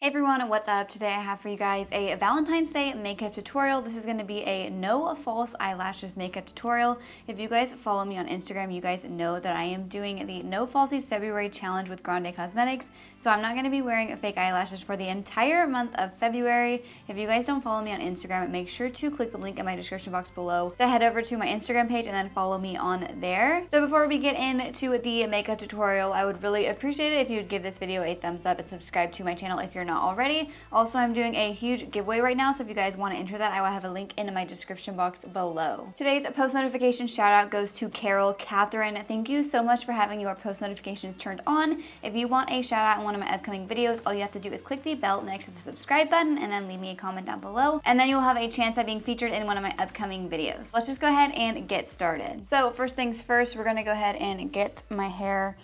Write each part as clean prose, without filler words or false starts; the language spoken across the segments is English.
Hey everyone, what's up? Today I have for you guys a Valentine's Day makeup tutorial. This is going to be a no false eyelashes makeup tutorial. If you guys follow me on Instagram, you guys know that I am doing the No Falsies February challenge with Grande Cosmetics. So I'm not going to be wearing fake eyelashes for the entire month of February. If you guys don't follow me on Instagram, make sure to click the link in my description box below to head over to my Instagram page and then follow me on there. So before we get into the makeup tutorial, I would really appreciate it if you would give this video a thumbs up and subscribe to my channel if you're not already. Also, I'm doing a huge giveaway right now, so if you guys want to enter that, I will have a link in my description box below. Today's post notification shout out goes to Carol Catherine. Thank you so much for having your post notifications turned on. If you want a shout out in one of my upcoming videos, all you have to do is click the bell next to the subscribe button and then leave me a comment down below, and then you'll have a chance at being featured in one of my upcoming videos. Let's just go ahead and get started. So first things first, we're gonna go ahead and get my hair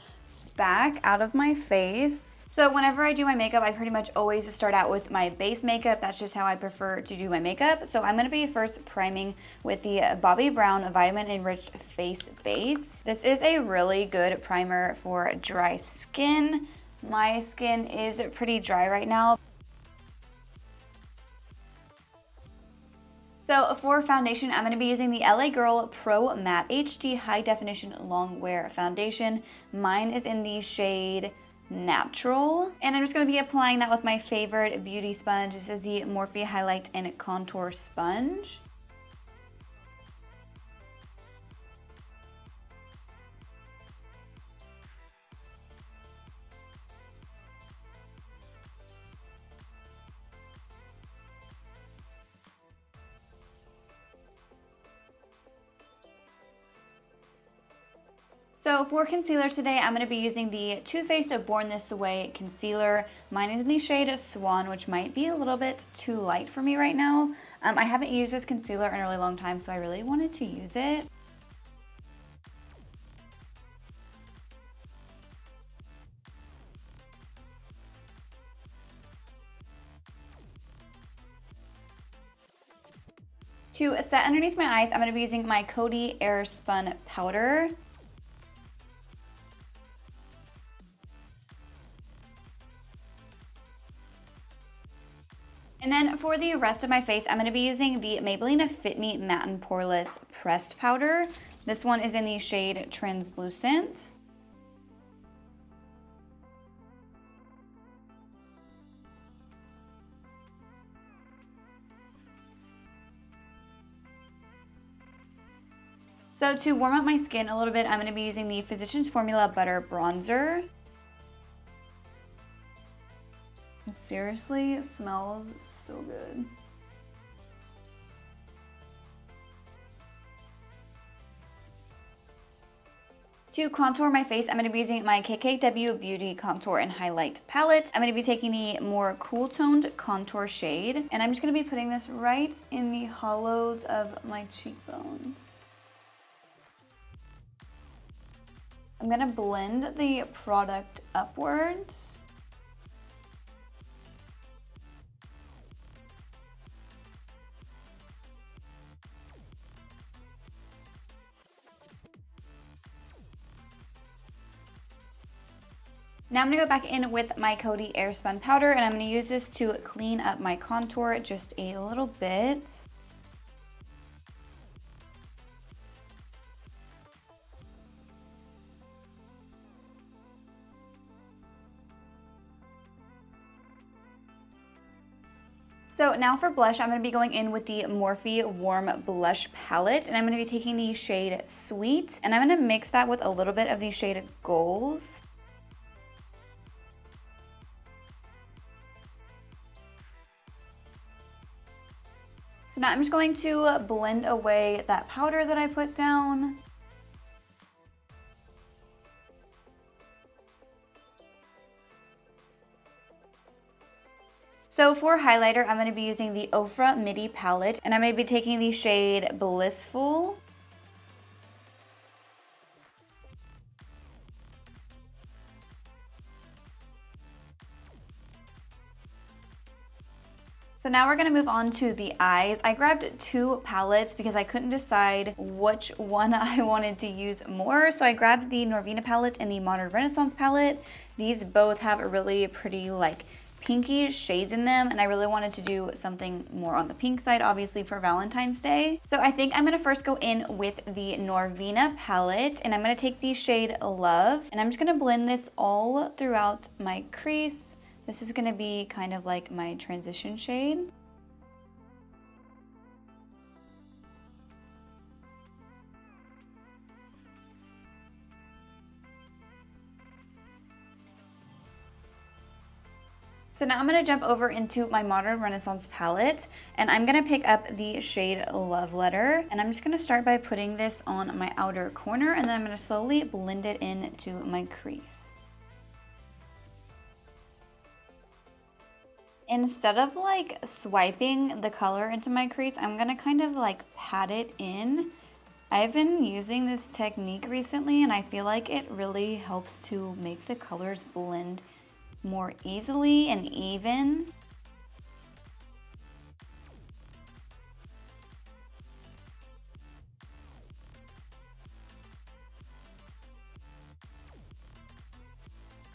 back out of my face. So whenever I do my makeup, I pretty much always start out with my base makeup. That's just how I prefer to do my makeup. So I'm gonna be first priming with the Bobbi Brown Vitamin Enriched Face Base. This is a really good primer for dry skin. My skin is pretty dry right now. So for foundation, I'm going to be using the LA Girl Pro Matte HD High Definition Long Wear Foundation. Mine is in the shade Natural. And I'm just going to be applying that with my favorite beauty sponge. This is the Morphe Highlight and Contour Sponge. So for concealer today, I'm going to be using the Too Faced Born This Way concealer. Mine is in the shade Swan, which might be a little bit too light for me right now. I haven't used this concealer in a really long time, so I really wanted to use it. To set underneath my eyes, I'm going to be using my Coty Air Spun powder. And then for the rest of my face, I'm going to be using the Maybelline Fit Me Matte and Poreless Pressed Powder. This one is in the shade Translucent. So to warm up my skin a little bit, I'm going to be using the Physicians Formula Butter Bronzer. Seriously, it smells so good. To contour my face, I'm going to be using my KKW Beauty Contour and Highlight Palette. I'm going to be taking the more cool toned contour shade, and I'm just going to be putting this right in the hollows of my cheekbones. I'm going to blend the product upwards. Now I'm going to go back in with my Coty Air Spun powder, and I'm going to use this to clean up my contour just a little bit. So now for blush, I'm going to be going in with the Morphe Warm Blush Palette, and I'm going to be taking the shade Sweet, and I'm going to mix that with a little bit of the shade Goals. So now I'm just going to blend away that powder that I put down. So for highlighter, I'm going to be using the Ofra Midi palette, and I'm going to be taking the shade Blissful. So now we're going to move on to the eyes. I grabbed two palettes because I couldn't decide which one I wanted to use more. So I grabbed the Norvina palette and the Modern Renaissance palette. These both have a really pretty like pinky shades in them, and I really wanted to do something more on the pink side, obviously, for Valentine's Day. So I think I'm gonna first go in with the Norvina palette, and I'm gonna take the shade Love, and I'm just gonna blend this all throughout my crease. This is gonna be kind of like my transition shade. So now I'm going to jump over into my Modern Renaissance palette, and I'm going to pick up the shade Love Letter, and I'm just going to start by putting this on my outer corner, and then I'm going to slowly blend it into my crease. Instead of like swiping the color into my crease, I'm going to kind of like pat it in. I've been using this technique recently, and I feel like it really helps to make the colors blend more easily and even.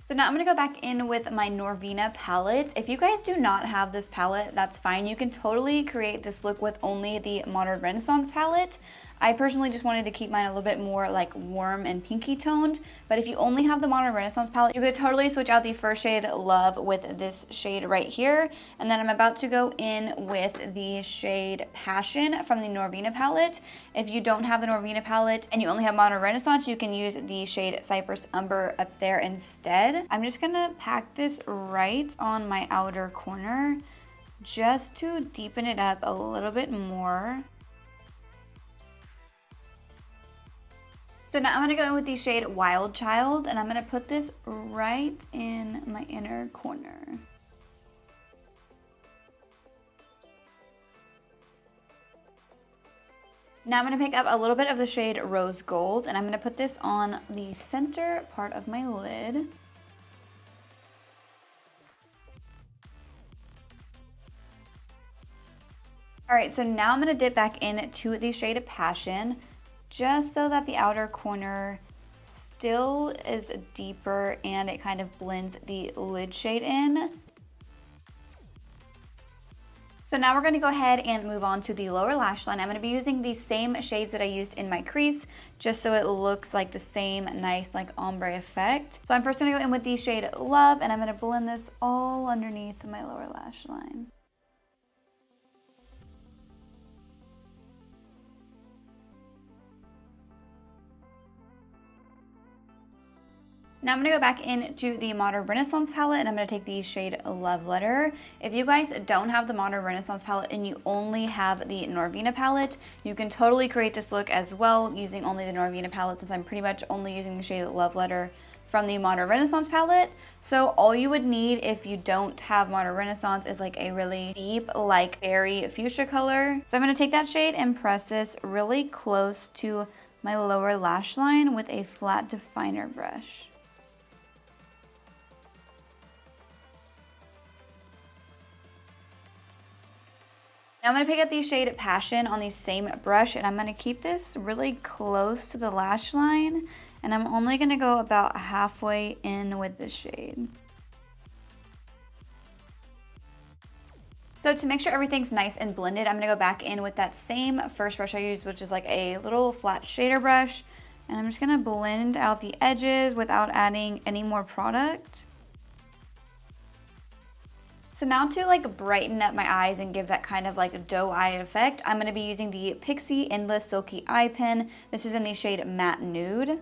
So now I'm gonna go back in with my Norvina palette. If you guys do not have this palette, that's fine. You can totally create this look with only the Modern Renaissance palette. I personally just wanted to keep mine a little bit more like warm and pinky toned, but if you only have the Modern Renaissance palette, you could totally switch out the first shade Love with this shade right here. And then I'm about to go in with the shade Passion from the Norvina palette. If you don't have the Norvina palette and you only have Modern Renaissance, you can use the shade Cypress Umber up there instead. I'm just gonna pack this right on my outer corner just to deepen it up a little bit more. So now I'm gonna go in with the shade Wild Child, and I'm gonna put this right in my inner corner. Now I'm gonna pick up a little bit of the shade Rose Gold, and I'm gonna put this on the center part of my lid. All right, so now I'm gonna dip back into the shade of Passion, just so that the outer corner still is deeper and it kind of blends the lid shade in. So now we're going to go ahead and move on to the lower lash line. I'm going to be using the same shades that I used in my crease, just so it looks like the same nice like ombre effect. So I'm first going to go in with the shade Love, and I'm going to blend this all underneath my lower lash line. Now I'm going to go back into the Modern Renaissance palette, and I'm going to take the shade Love Letter. If you guys don't have the Modern Renaissance palette and you only have the Norvina palette, you can totally create this look as well using only the Norvina palette, since I'm pretty much only using the shade Love Letter from the Modern Renaissance palette. So all you would need if you don't have Modern Renaissance is like a really deep, like berry fuchsia color. So I'm going to take that shade and press this really close to my lower lash line with a flat definer brush. Now I'm going to pick up the shade Passion on the same brush, and I'm going to keep this really close to the lash line, and I'm only going to go about halfway in with the shade. So to make sure everything's nice and blended, I'm going to go back in with that same first brush I used, which is like a little flat shader brush, and I'm just going to blend out the edges without adding any more product. So now to like brighten up my eyes and give that kind of like doe eye effect, I'm going to be using the Pixie Endless Silky Eye Pen. This is in the shade Matte Nude.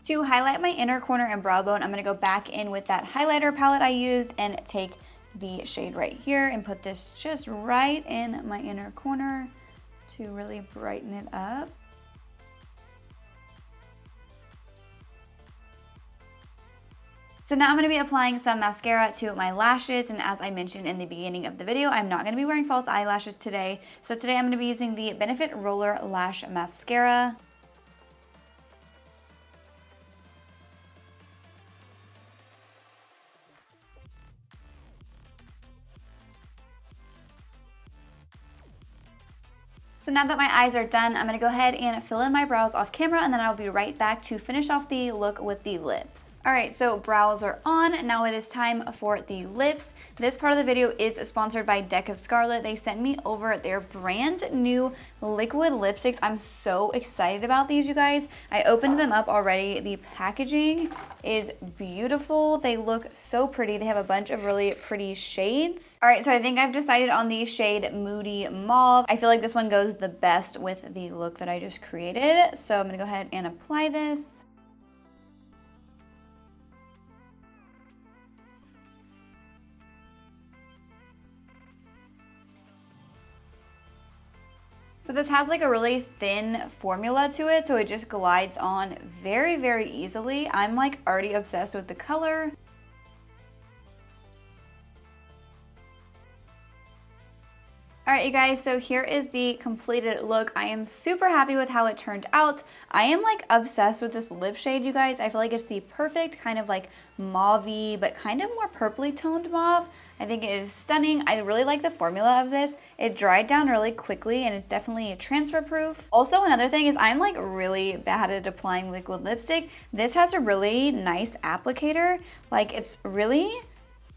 To highlight my inner corner and brow bone, I'm going to go back in with that highlighter palette I used and take the shade right here and put this just right in my inner corner to really brighten it up. So now I'm going to be applying some mascara to my lashes, and as I mentioned in the beginning of the video, I'm not going to be wearing false eyelashes today. So today I'm going to be using the Benefit Roller Lash Mascara. So now that my eyes are done, I'm gonna go ahead and fill in my brows off camera, and then I'll be right back to finish off the look with the lips. All right, so brows are on. Now it is time for the lips. This part of the video is sponsored by Deck of Scarlet. They sent me over their brand new liquid lipsticks. I'm so excited about these, you guys. I opened them up already. The packaging is beautiful. They look so pretty. They have a bunch of really pretty shades. All right, so I think I've decided on the shade Moody Mauve. I feel like this one goes the best with the look that I just created. So I'm gonna go ahead and apply this. So this has like a really thin formula to it, so it just glides on very, very easily. I'm like already obsessed with the color. All right, you guys, so here is the completed look. I am super happy with how it turned out. I am like obsessed with this lip shade, you guys. I feel like it's the perfect kind of like mauve-y, but kind of more purpley toned mauve. I think it is stunning. I really like the formula of this. It dried down really quickly and it's definitely transfer proof. Also, another thing is I'm like really bad at applying liquid lipstick. This has a really nice applicator. Like it's really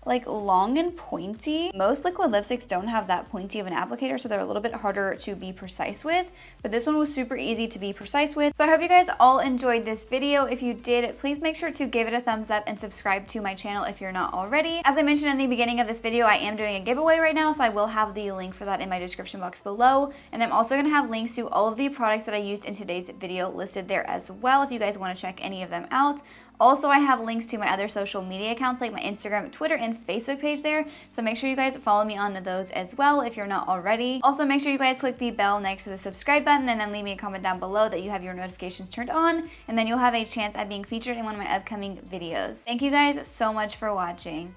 like long and pointy. Most liquid lipsticks don't have that pointy of an applicator, so they're a little bit harder to be precise with, but this one was super easy to be precise with. So I hope you guys all enjoyed this video. If you did, please make sure to give it a thumbs up and subscribe to my channel if you're not already. As I mentioned in the beginning of this video, I am doing a giveaway right now, so I will have the link for that in my description box below, and I'm also gonna have links to all of the products that I used in today's video listed there as well if you guys wanna check any of them out. Also, I have links to my other social media accounts like my Instagram, Twitter, and Facebook page there, so make sure you guys follow me on those as well if you're not already. Also, make sure you guys click the bell next to the subscribe button and then leave me a comment down below that you have your notifications turned on, and then you'll have a chance at being featured in one of my upcoming videos. Thank you guys so much for watching.